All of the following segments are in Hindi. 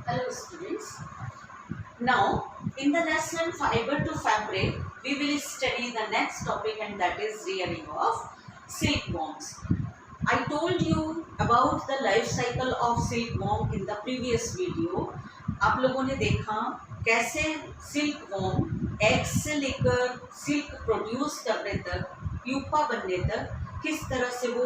Hello students. Now in the lesson fiber to fabric we will study the next topic and that is rearing of silkworms. I told you about the life cycle of silkworm in the previous video. आप लोगों ने देखा कैसे सिल्कवर्म एग से लेकर सिल्क प्रोड्यूस करने तक प्यूपा बनने तक किस तरह से वो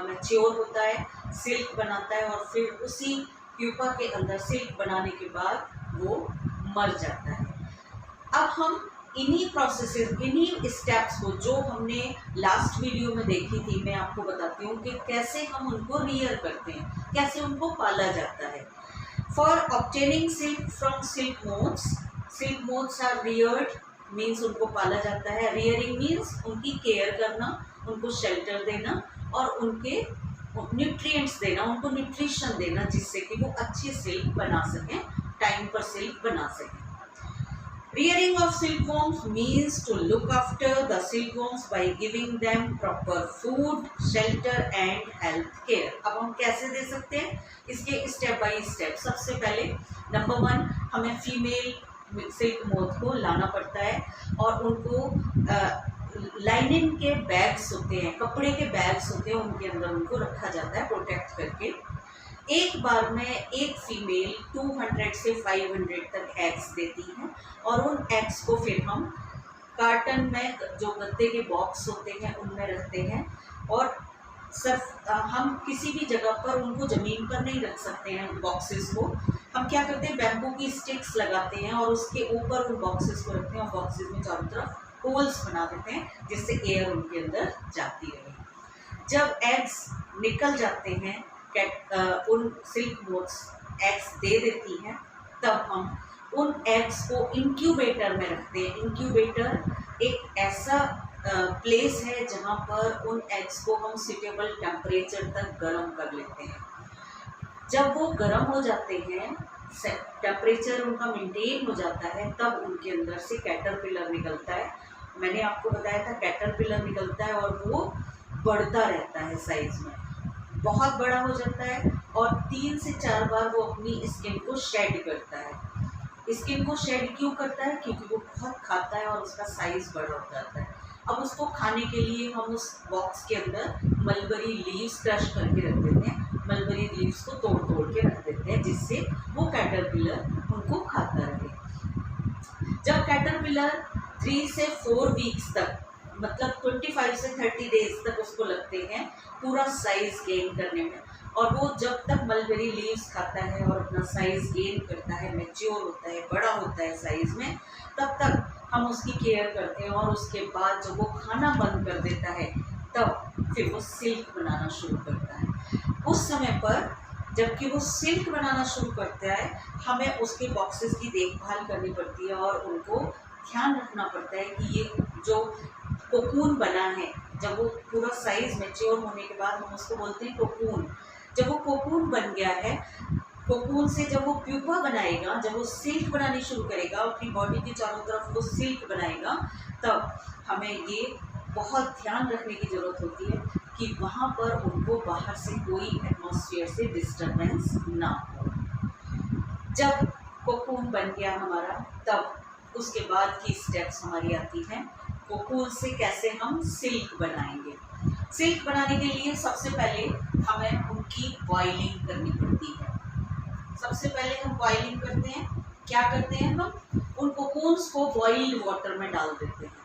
मैच्योर होता है, सिल्क बनाता है और फिर उसी प्यूपा के अंदर सिल्क बनाने के बाद वो मर जाता है। अब हम इन्हीं प्रोसेसेस, इन्हीं स्टेप्स को जो हमने लास्ट वीडियो में देखी थी, मैं आपको बताती हूँ कि कैसे हम उनको रियर करते हैं, कैसे उनको पाला जाता है। For obtaining silk from silk moths are reared means उनको पाला जाता है। रियरिंग मीन्स उनकी केयर करना, उनको शेल्टर देना और उनके न्यूट्रिएंट्स देना, उनको न्यूट्रिशन देना जिससे कि वो अच्छी सिल्क बना सकें, टाइम पर सिल्क बना सकें। Rearing of silkworms means to look after the silkworms by giving them proper food, shelter and health care. अब हम कैसे दे सकते हैं इसके स्टेप बाय स्टेप। सबसे पहले नंबर 1 हमें फीमेल सिल्क मोथ को लाना पड़ता है और उनको लाइनिन के बैग्स होते हैं, कपड़े के बैग्स होते हैं, उनके अंदर उनको रखा जाता है प्रोटेक्ट करके। एक बार में एक फीमेल 200 से 500 तक एग्स देती है और उन एग्स को फिर हम कार्टन में, जो गत्ते के बॉक्स होते हैं उनमें रखते हैं और सिर्फ हम किसी भी जगह पर उनको ज़मीन पर नहीं रख सकते हैं। बॉक्सेस को हम क्या करते हैं, बैम्बू की स्टिक्स लगाते हैं और उसके ऊपर उन बॉक्सेस को रखते हैं और बॉक्सेस में चारों तरफ होल्स बना देते हैं जिससे एयर उनके अंदर जाती रहे। जब एग्स निकल जाते हैं, उन सिल्क मोथ्स एग्स दे देती हैं, तब हम उन एग्स को इंक्यूबेटर में रखते हैं। इंक्यूबेटर एक ऐसा प्लेस है जहाँ पर उन एग्स को हम सूटेबल टेम्परेचर तक गर्म कर लेते हैं। जब वो गर्म हो जाते हैं, टेम्परेचर उनका मेंटेन हो जाता है, तब उनके अंदर से कैटरपिलर निकलता है। मैंने आपको बताया था कैटरपिलर निकलता है और वो बढ़ता रहता है, साइज में बहुत बड़ा हो जाता है और 3 से 4 बार वो अपनी स्किन को शेड करता है। स्किन को शेड क्यों करता है? क्योंकि वो बहुत खाता है और उसका साइज बड़ा हो जाता है। अब उसको खाने के लिए हम उस बॉक्स के अंदर मलबरी लीव्स क्रश करके रख देते हैं, मलबरी लीव्स को तोड़ तोड़ के रख देते हैं जिससे वो कैटरपिलर उनको खाता रहे। जब कैटरपिलर 3 से 4 वीक्स तक, मतलब 25 से 30 डेज तक उसको लगते हैं पूरा साइज गेन करने में, और वो जब तक मलबेरी लीव्स खाता है और अपना साइज गेन करता है, मैच्योर होता है, बड़ा होता है साइज में, तब तक हम उसकी केयर करते हैं और उसके बाद जब वो खाना बंद कर देता है तब फिर वो सिल्क बनाना शुरू करता है। उस समय पर जबकि वो सिल्क बनाना शुरू करता है, हमें उसके बॉक्सेस की देखभाल करनी पड़ती है और उनको ध्यान रखना पड़ता है कि ये जो कोकून बना है, जब वो पूरा साइज मैच्योर होने के बाद हम उसको बोलते हैं कोकून। जब वो कोकून बन गया है, कोकून से जब वो प्यूपा बनाएगा, जब वो सिल्क बनानी शुरू करेगा, अपनी बॉडी के चारों तरफ वो सिल्क बनाएगा, तब हमें ये बहुत ध्यान रखने की ज़रूरत होती है कि वहाँ पर उनको बाहर से कोई एटमॉस्फेयर से डिस्टर्बेंस ना हो। जब कोकून बन गया हमारा, तब उसके बाद की स्टेप्स हमारी आती हैं कोकून से कैसे हम सिल्क बनाएंगे। सिल्क बनाने के लिए सबसे पहले हमें उनकी बॉइलिंग करनी पड़ती है। सबसे पहले हम बॉइलिंग करते हैं। क्या करते हैं, हम उन कोकून्स को बॉइल्ड वाटर में डाल देते हैं।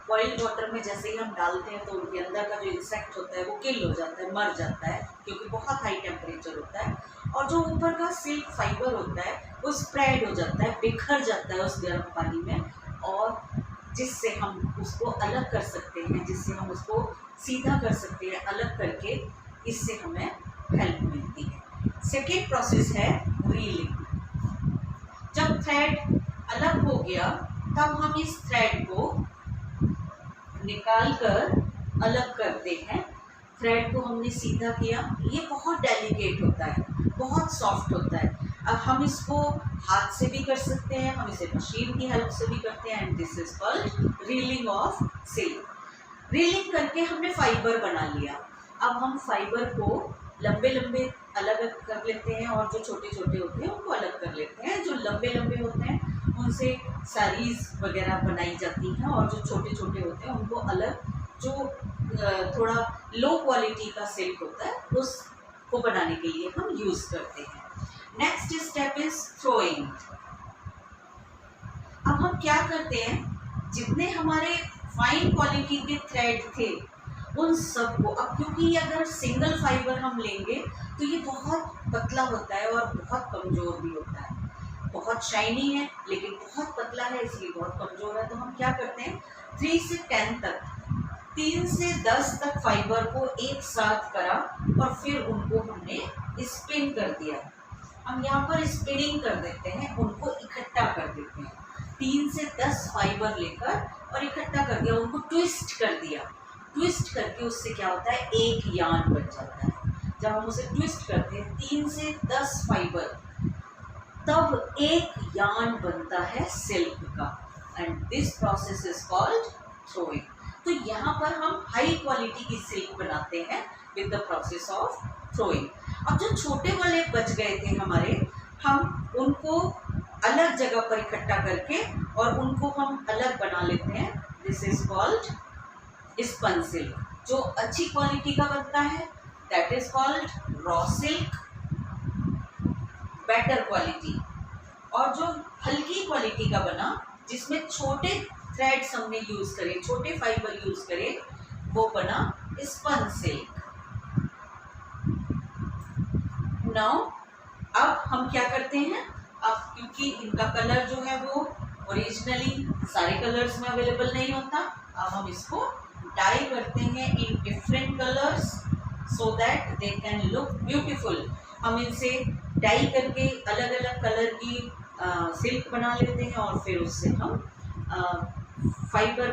बॉइल्ड वाटर में जैसे ही हम डालते हैं तो उनके अंदर का जो इंसेक्ट होता है वो किल हो जाता है, मर जाता है, क्योंकि बहुत हाई टेम्परेचर होता है, और जो ऊपर का सिल्क फाइबर होता है वो स्प्रेड हो जाता है, बिखर जाता है उस गर्म पानी में, और जिससे हम उसको अलग कर सकते हैं, जिससे हम उसको सीधा कर सकते हैं। अलग करके इससे हमें हेल्प मिलती है। सेकेंड प्रोसेस है रीलिंग। जब थ्रेड अलग हो गया तब हम इस थ्रेड को निकाल कर अलग करते हैं। थ्रेड को हमने सीधा किया, ये बहुत डेलिकेट होता है, बहुत सॉफ्ट होता है। अब हम इसको हाथ से भी कर सकते हैं, हम इसे मशीन की हेल्प से भी करते हैं, and this is called reeling of silk. Reeling करके हमने फाइबर बना लिया। अब हम फाइबर को लंबे लंबे अलग कर लेते हैं और जो छोटे छोटे होते हैं उनको अलग कर लेते हैं। जो लंबे लंबे होते हैं उनसे साड़ीज वगैरह बनाई जाती हैं और जो छोटे छोटे होते हैं उनको अलग, जो थोड़ा लो क्वालिटी का सिल्क होता है उसको बनाने के लिए हम यूज करते हैं। Next step is throwing. अब हम क्या करते हैं, जितने हमारे फाइन क्वालिटी के थ्रेड थे उन सबको, अब क्योंकि अगर सिंगल फाइबर हम लेंगे तो ये बहुत पतला होता है और बहुत कमज़ोर भी होता है। बहुत शाइनी है लेकिन बहुत पतला है, इसलिए बहुत कमज़ोर है। तो हम क्या करते हैं, 3 से 10 तक, 3 से 10 तक फाइबर को एक साथ करा और फिर उनको हमने स्पिन कर दिया। हम यहाँ पर स्पिनिंग कर देते हैं, उनको इकट्ठा कर देते हैं। 3 से 10 फाइबर लेकर और इकट्ठा कर दिया, उनको ट्विस्ट कर दिया। ट्विस्ट करके उससे क्या होता है, एक यार्न बन जाता है। जब हम उसे ट्विस्ट करते हैं 3 से 10 फाइबर, तब एक यार्न बनता है सिल्क का, and this process is called throwing. तो यहाँ पर हम हाई क्वालिटी की सिल्क बनाते हैं with the process of throwing. अब जो छोटे वाले बच गए थे हमारे, हम उनको अलग जगह पर इकट्ठा करके और उनको हम अलग बना लेते हैं। This is called spun silk. जो अच्छी क्वालिटी का बनता है that is called raw silk, better quality. और जो हल्की क्वालिटी का बना, जिसमें छोटे थ्रेड्स हमने यूज करे, छोटे फाइबर यूज करे, वो बना स्पन सिल्क। नाउ अब हम क्या करते हैं, अब क्योंकि इनका कलर जो है वो ओरिजिनली सारे कलर्स में अवेलेबल नहीं होता, अब हम इसको डाई करते हैं in different colours so that they can look beautiful. हम इनसे डाई करके अलग अलग कलर की सिल्क बना लेते हैं और फिर उससे हम फाइबर,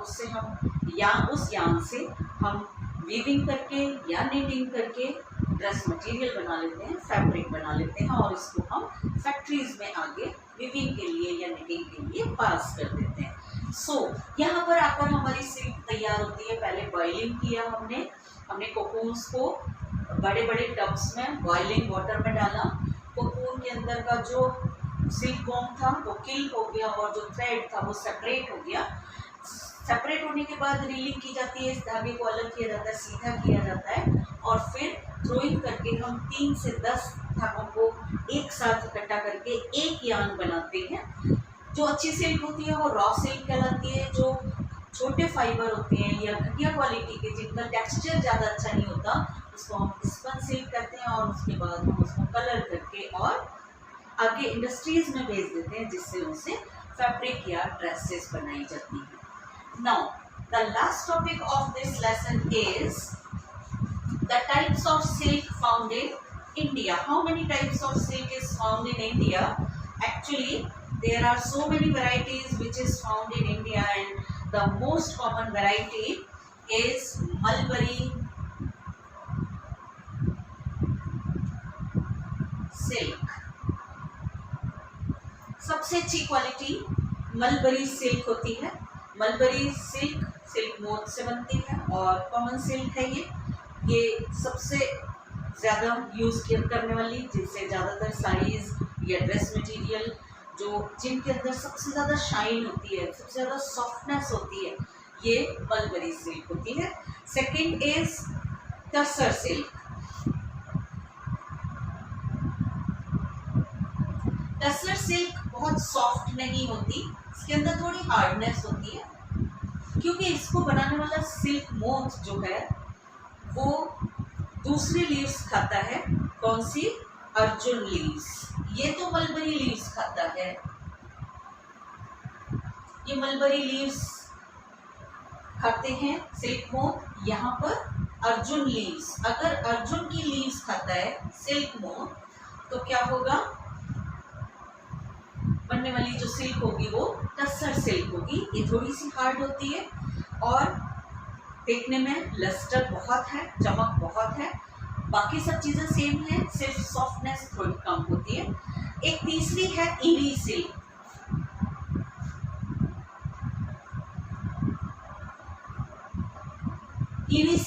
उससे हम या उस यार्न से हम वीविंग करके या नीटिंग करके ड्रेस मटेरियल बना लेते हैं, फैब्रिक बना लेते हैं और इसको हम फैक्ट्रीज में आगे वीविंग के लिए या नीटिंग के लिए पास कर देते हैं। यहाँ पर आकर हमारी सिल्क तैयार होती है। पहले बॉइलिंग किया हमने कोकून्स को बड़े बड़े टब्स में बॉइलिंग वाटर में डाला। कोकून के अंदर का जो सिल्क वॉर्म था वो किल हो गया और जो थ्रेड था वो सेपरेट हो गया। सेपरेट होने के बाद रीलिंग की जाती है, इस धागे को अलग किया जाता है, सीधा किया जाता है और फिर थ्रोइंग करके हम 3 से 10 धागों को एक साथ इकट्ठा करके एक यार्न बनाते हैं। जो अच्छी सिल्क होती है वो रॉ सिल्क कहलाती है। जो छोटे फाइबर होते हैं या घटिया क्वालिटी के, जिनका टेक्सचर ज़्यादा अच्छा नहीं होता, उसको हम स्पन सिल्क करते हैं और उसके बाद हम उसको कलर करके और आगे इंडस्ट्रीज में भेज देते हैं, जिससे उनसे फैब्रिक या ड्रेसेस बनाई जाती हैं। Now, the last topic of this lesson is the types of silk found in India. How many types of silk is found in India? Actually, there are so many varieties which is found in India, and the most common variety is mulberry silk. सबसे अच्छी क्वालिटी मलबरी सिल्क होती है। मलबरी सिल्क सिल्क मोथ से बनती है और कॉमन सिल्क है ये सबसे ज़्यादा यूज़ करने वाली, जिससे ज़्यादातर साड़ीज़ या ड्रेस मटेरियल जो जिनके अंदर सबसे ज़्यादा शाइन होती है, सबसे ज़्यादा सॉफ्टनेस होती है, ये मलबरी सिल्क होती है। Second is tussar silk. Tussar silk बहुत सॉफ्ट नहीं होती, इसके अंदर थोड़ी हार्डनेस होती है, क्योंकि इसको बनाने वाला सिल्क मोथ जो है वो दूसरी लीव्स खाता है। कौन सी? अर्जुन लीव्स। ये तो मलबरी लीव्स खाता है, ये मलबरी लीव्स खाते हैं सिल्क मोथ। यहाँ पर अर्जुन लीव्स, अगर अर्जुन की लीव्स खाता है सिल्क मोथ, तो क्या होगा, बनने वाली जो सिल्क होगी वो टसर सिल्क होगी। ये थोड़ी सी हार्ड होती है और देखने में लस्टर बहुत है, चमक बहुत है। बाकी सब चीज़ें सेम है, सिर्फ सॉफ्टनेस थोड़ी कम होती है। एक तीसरी है इरी सिल्क। इरी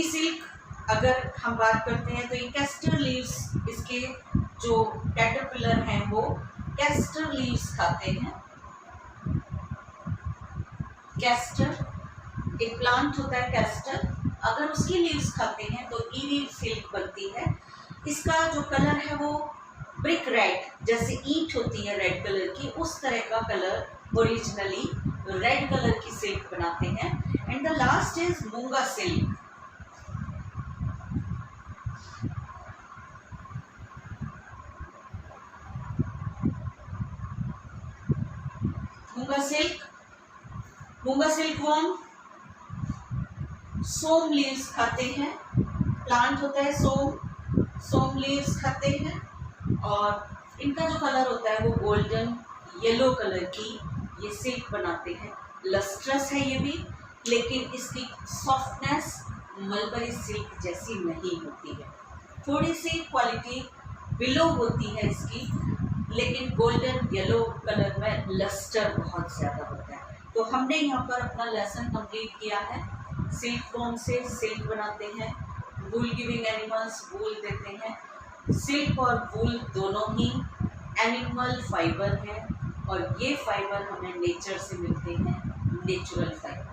सिल्क अगर हम बात करते हैं तो ये कैस्टर लीव्स, इसके जो कैटरपिलर हैं वो कैस्टर लीव्स खाते हैं। कैस्टर एक प्लांट होता है कैस्टर, अगर उसकी लीव्स खाते हैं तो ईरी सिल्क बनती है। इसका जो कलर है वो ब्रिक रेड, जैसे ईंट होती है रेड कलर की, उस तरह का कलर ओरिजिनली रेड कलर की सिल्क बनाते हैं। एंड द लास्ट इज मूंगा सिल्क। मूंगा सिल्क वॉर्म सोम लीव्स खाते हैं। प्लांट होता है सोम लीव्स खाते हैं और इनका जो कलर होता है वो गोल्डन येलो कलर की ये सिल्क बनाते हैं। लस्ट्रस है ये भी, लेकिन इसकी सॉफ्टनेस मलबरी सिल्क जैसी नहीं होती है। थोड़ी सी क्वालिटी बिलो होती है इसकी, लेकिन गोल्डन येलो कलर में लस्टर बहुत ज़्यादा होता है। तो हमने यहाँ पर अपना लेसन कंप्लीट किया है। सिल्क फॉर्म से सिल्क बनाते हैं, वूल गिविंग एनिमल्स वूल देते हैं। सिल्क और वूल दोनों ही एनिमल फाइबर है और ये फाइबर हमें नेचर से मिलते हैं, नेचुरल फाइबर।